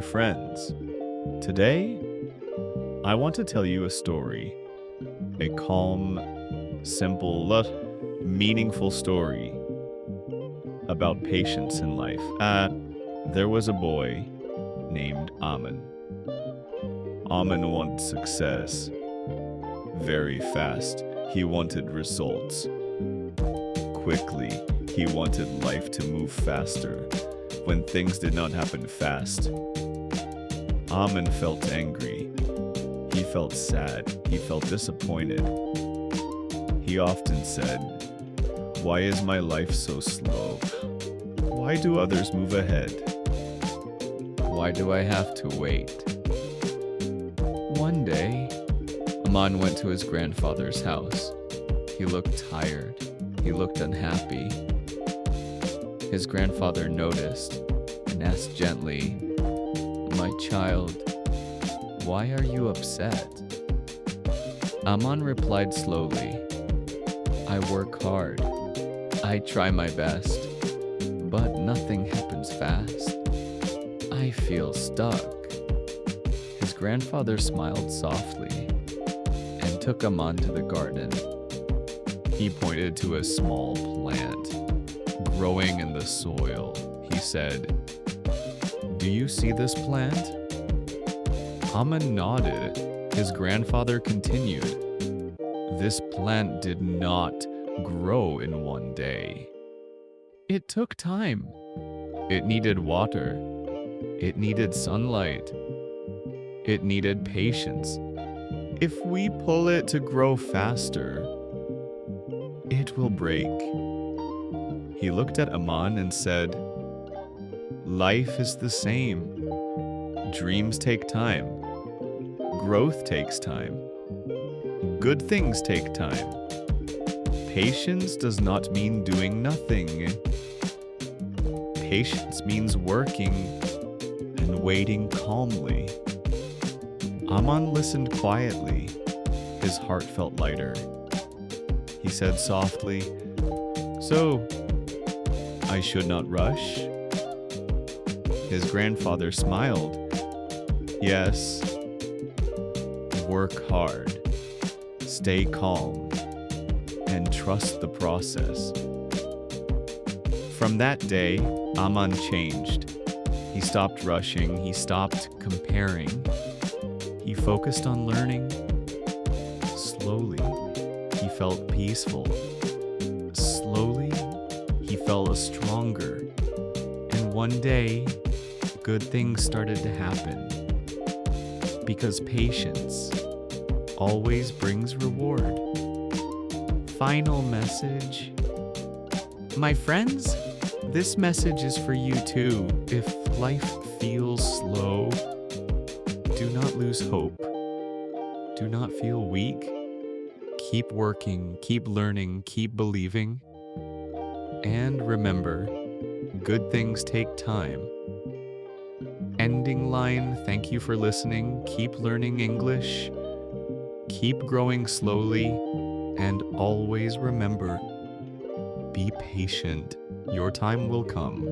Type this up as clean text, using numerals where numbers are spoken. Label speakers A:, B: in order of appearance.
A: friends. Today, I want to tell you a story. A calm, simple, meaningful story about patience in life. There was a boy named Aman. Aman wanted success very fast. He wanted results quickly. He wanted life to move faster. When things did not happen fast, Aman felt angry. He felt sad. He felt disappointed. He often said, "Why is my life so slow? Why do others move ahead? Why do I have to wait?" One day, Aman went to his grandfather's house. He looked tired. He looked unhappy. His grandfather noticed and asked gently, "My child, why are you upset?" Aman replied slowly, "I work hard. I try my best, but nothing happens fast. I feel stuck." His grandfather smiled softly and took Aman to the garden. He pointed to a small plant growing in the soil. He said, "Do you see this plant?" Aman nodded. His grandfather continued, "This plant did not grow in one day. It took time. It needed water. It needed sunlight. It needed patience. If we pull it to grow faster, it will break." He looked at Aman and said, "Life is the same. Dreams take time. Growth takes time. Good things take time. Patience does not mean doing nothing. Patience means working and waiting calmly." Aman listened quietly. His heart felt lighter. He said softly, "So, I should not rush?" His grandfather smiled. "Yes. Work hard. Stay calm. And trust the process." From that day, Aman changed. He stopped rushing. He stopped comparing. He focused on learning. Slowly, he felt peaceful. Slowly, he felt stronger. And one day, good things started to happen. Because patience always brings reward. Final message. My friends, this message is for you too. If life feels slow, do not lose hope. Do not feel weak. Keep working, keep learning, keep believing. And remember, good things take time. Ending line, thank you for listening. Keep learning English. Keep growing slowly. And always remember, be patient. Your time will come.